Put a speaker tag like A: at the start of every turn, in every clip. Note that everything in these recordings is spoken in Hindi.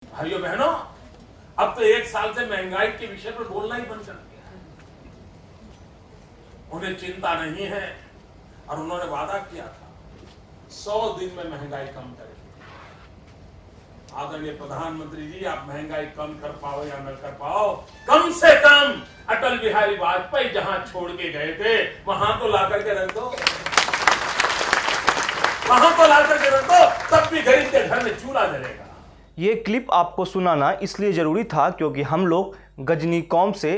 A: भाइयों बहनों, अब तो एक साल से महंगाई के विषय पर बोलना ही बंद कर दिया है। उन्हें चिंता नहीं है और उन्होंने वादा किया था 100 दिन में महंगाई कम करेंगे। आदरणीय प्रधानमंत्री जी, आप महंगाई कम कर पाओ या न कर पाओ, कम से कम अटल बिहारी वाजपेयी जहां छोड़ के गए थे वहां तो ला करके रख दो, वहां तो ला करके रख दो, तब भी गरीब के घर में चूल्हा जलेगा।
B: ये क्लिप आपको सुनाना इसलिए ज़रूरी था क्योंकि हम लोग गजनी कौम से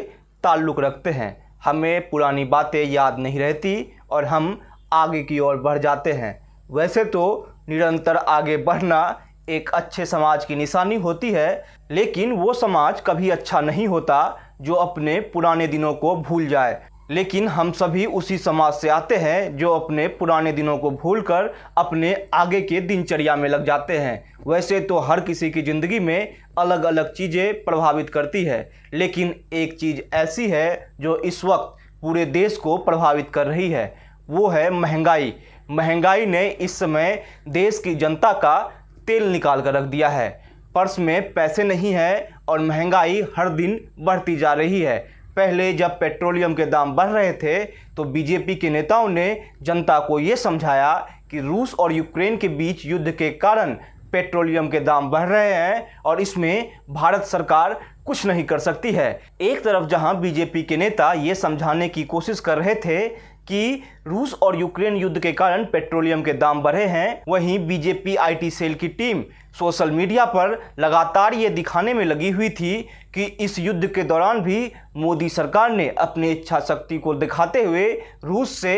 B: ताल्लुक़ रखते हैं। हमें पुरानी बातें याद नहीं रहती और हम आगे की ओर बढ़ जाते हैं। वैसे तो निरंतर आगे बढ़ना एक अच्छे समाज की निशानी होती है, लेकिन वो समाज कभी अच्छा नहीं होता जो अपने पुराने दिनों को भूल जाए। लेकिन हम सभी उसी समाज से आते हैं जो अपने पुराने दिनों को भूलकर अपने आगे के दिनचर्या में लग जाते हैं। वैसे तो हर किसी की ज़िंदगी में अलग अलग चीज़ें प्रभावित करती है, लेकिन एक चीज़ ऐसी है जो इस वक्त पूरे देश को प्रभावित कर रही है, वो है महंगाई। महंगाई ने इस समय देश की जनता का तेल निकाल कर रख दिया है। पर्स में पैसे नहीं है और महंगाई हर दिन बढ़ती जा रही है। पहले जब पेट्रोलियम के दाम बढ़ रहे थे तो बीजेपी के नेताओं ने जनता को ये समझाया कि रूस और यूक्रेन के बीच युद्ध के कारण पेट्रोलियम के दाम बढ़ रहे हैं और इसमें भारत सरकार कुछ नहीं कर सकती है। एक तरफ जहां बीजेपी के नेता ये समझाने की कोशिश कर रहे थे कि रूस और यूक्रेन युद्ध के कारण पेट्रोलियम के दाम बढ़े हैं, वहीं बीजेपी आईटी सेल की टीम सोशल मीडिया पर लगातार ये दिखाने में लगी हुई थी कि इस युद्ध के दौरान भी मोदी सरकार ने अपनी इच्छा शक्ति को दिखाते हुए रूस से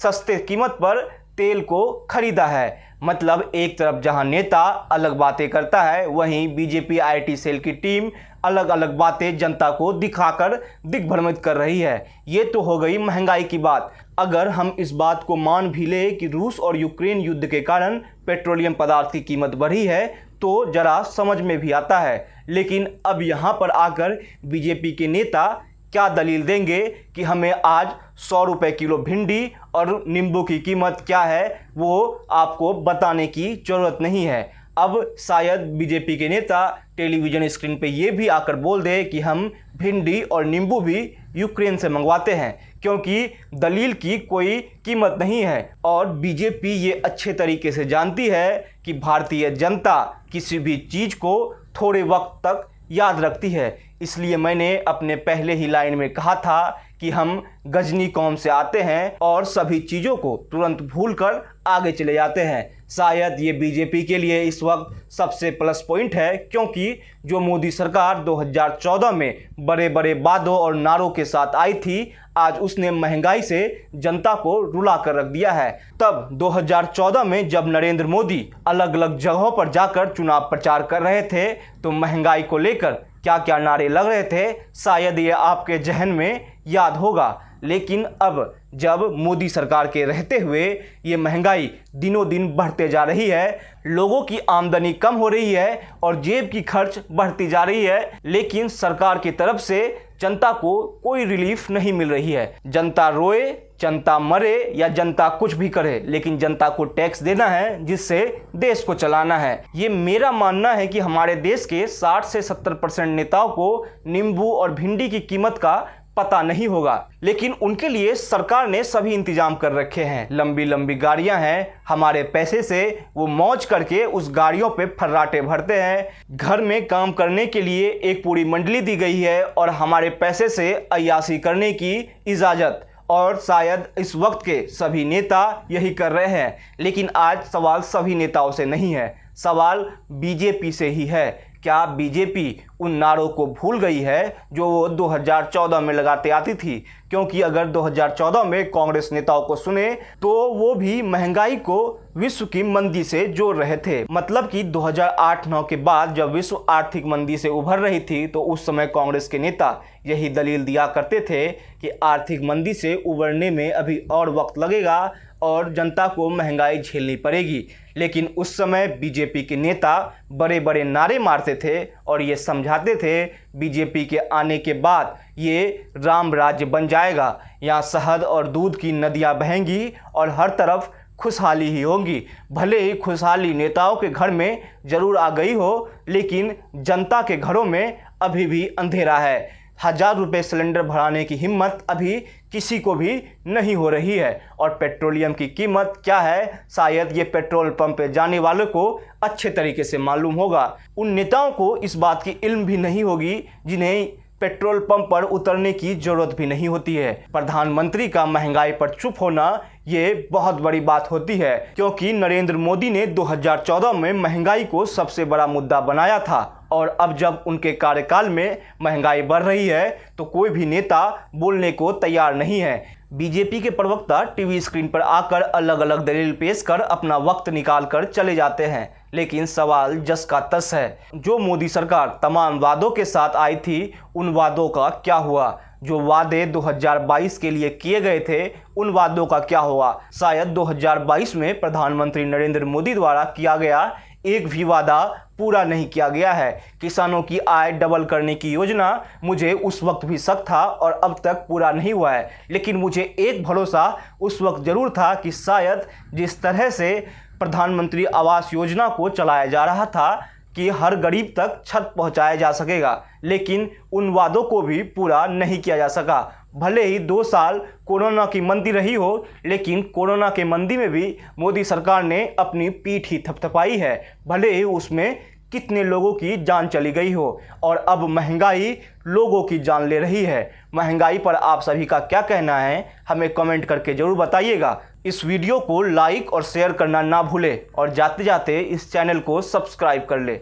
B: सस्ते कीमत पर तेल को खरीदा है। मतलब एक तरफ जहां नेता अलग बातें करता है, वहीं बीजेपी आईटी सेल की टीम अलग अलग बातें जनता को दिखाकर दिग्भ्रमित कर रही है। ये तो हो गई महंगाई की बात। अगर हम इस बात को मान भी ले कि रूस और यूक्रेन युद्ध के कारण पेट्रोलियम पदार्थ की कीमत बढ़ी है तो जरा समझ में भी आता है, लेकिन अब यहाँ पर आकर बीजेपी के नेता क्या दलील देंगे कि हमें आज 100 रुपये किलो भिंडी और नींबू की कीमत क्या है वो आपको बताने की ज़रूरत नहीं है। अब शायद बीजेपी के नेता टेलीविज़न स्क्रीन पे ये भी आकर बोल दे कि हम भिंडी और नींबू भी यूक्रेन से मंगवाते हैं, क्योंकि दलील की कोई कीमत नहीं है। और बीजेपी ये अच्छे तरीके से जानती है कि भारतीय जनता किसी भी चीज़ को थोड़े वक्त तक याद रखती है। इसलिए मैंने अपने पहले ही लाइन में कहा था कि हम गजनी कौम से आते हैं और सभी चीज़ों को तुरंत भूलकर आगे चले जाते हैं। शायद ये बीजेपी के लिए इस वक्त सबसे प्लस पॉइंट है, क्योंकि जो मोदी सरकार 2014 में बड़े बड़े वादों और नारों के साथ आई थी, आज उसने महंगाई से जनता को रुला कर रख दिया है। तब 2014 में जब नरेंद्र मोदी अलग अलग जगहों पर जाकर चुनाव प्रचार कर रहे थे तो महंगाई को लेकर क्या क्या नारे लग रहे थे, शायद ये आपके जहन में याद होगा। लेकिन अब जब मोदी सरकार के रहते हुए ये महंगाई दिनों दिन बढ़ते जा रही है, लोगों की आमदनी कम हो रही है और जेब की खर्च बढ़ती जा रही है, लेकिन सरकार की तरफ से जनता को कोई रिलीफ नहीं मिल रही है। जनता रोए, जनता मरे या जनता कुछ भी करे, लेकिन जनता को टैक्स देना है जिससे देश को चलाना है। ये मेरा मानना है कि हमारे देश के 60 से 70% नेताओं को नींबू और भिंडी की कीमत का पता नहीं होगा, लेकिन उनके लिए सरकार ने सभी इंतजाम कर रखे हैं। लंबी लंबी गाड़ियां हैं, हमारे पैसे से वो मौज करके उस गाड़ियों पे फर्राटे भरते हैं। घर में काम करने के लिए एक पूरी मंडली दी गई है और हमारे पैसे से अय्याशी करने की इजाज़त, और शायद इस वक्त के सभी नेता यही कर रहे हैं। लेकिन आज सवाल सभी नेताओं से नहीं है, सवाल बीजेपी से ही है। क्या बीजेपी उन नारों को भूल गई है जो वो 2014 में लगाते आती थी? क्योंकि अगर 2014 में कांग्रेस नेताओं को सुने तो वो भी महंगाई को विश्व की मंदी से जोड़ रहे थे। मतलब कि 2008-9 के बाद जब विश्व आर्थिक मंदी से उभर रही थी तो उस समय कांग्रेस के नेता यही दलील दिया करते थे कि आर्थिक मंदी से उबरने में अभी और वक्त लगेगा और जनता को महंगाई झेलनी पड़ेगी। लेकिन उस समय बीजेपी के नेता बड़े बड़े नारे मारते थे और ये समझाते थे बीजेपी के आने के बाद ये राम राज्य बन जाएगा, यहाँ शहद और दूध की नदियाँ बहेंगी और हर तरफ खुशहाली ही होगी। भले ही खुशहाली नेताओं के घर में जरूर आ गई हो, लेकिन जनता के घरों में अभी भी अंधेरा है। 1000 रुपये सिलेंडर भराने की हिम्मत अभी किसी को भी नहीं हो रही है। और पेट्रोलियम की कीमत क्या है, शायद ये पेट्रोल पंप पे जाने वालों को अच्छे तरीके से मालूम होगा। उन नेताओं को इस बात की इल्म भी नहीं होगी जिन्हें पेट्रोल पंप पर उतरने की जरूरत भी नहीं होती है। प्रधानमंत्री का महंगाई पर चुप होना ये बहुत बड़ी बात होती है, क्योंकि नरेंद्र मोदी ने 2014 में महंगाई को सबसे बड़ा मुद्दा बनाया था। और अब जब उनके कार्यकाल में महंगाई बढ़ रही है तो कोई भी नेता बोलने को तैयार नहीं है। बीजेपी के प्रवक्ता टीवी स्क्रीन पर आकर अलग अलग दलील पेश कर अपना वक्त निकाल कर चले जाते हैं, लेकिन सवाल जस का तस है। जो मोदी सरकार तमाम वादों के साथ आई थी, उन वादों का क्या हुआ? जो वादे 2022 के लिए किए गए थे, उन वादों का क्या हुआ? शायद 2022 में प्रधानमंत्री नरेंद्र मोदी द्वारा किया गया एक भी वादा पूरा नहीं किया गया है। किसानों की आय डबल करने की योजना, मुझे उस वक्त भी शक था और अब तक पूरा नहीं हुआ है, लेकिन मुझे एक भरोसा उस वक्त जरूर था कि शायद जिस तरह से प्रधानमंत्री आवास योजना को चलाया जा रहा था कि हर गरीब तक छत पहुंचाया जा सकेगा, लेकिन उन वादों को भी पूरा नहीं किया जा सका। भले ही 2 साल कोरोना की मंदी रही हो, लेकिन कोरोना के मंदी में भी मोदी सरकार ने अपनी पीठ ही थपथपाई है, भले ही उसमें कितने लोगों की जान चली गई हो। और अब महंगाई लोगों की जान ले रही है। महंगाई पर आप सभी का क्या कहना है, हमें कमेंट करके ज़रूर बताइएगा। इस वीडियो को लाइक और शेयर करना ना भूले और जाते जाते इस चैनल को सब्सक्राइब कर ले।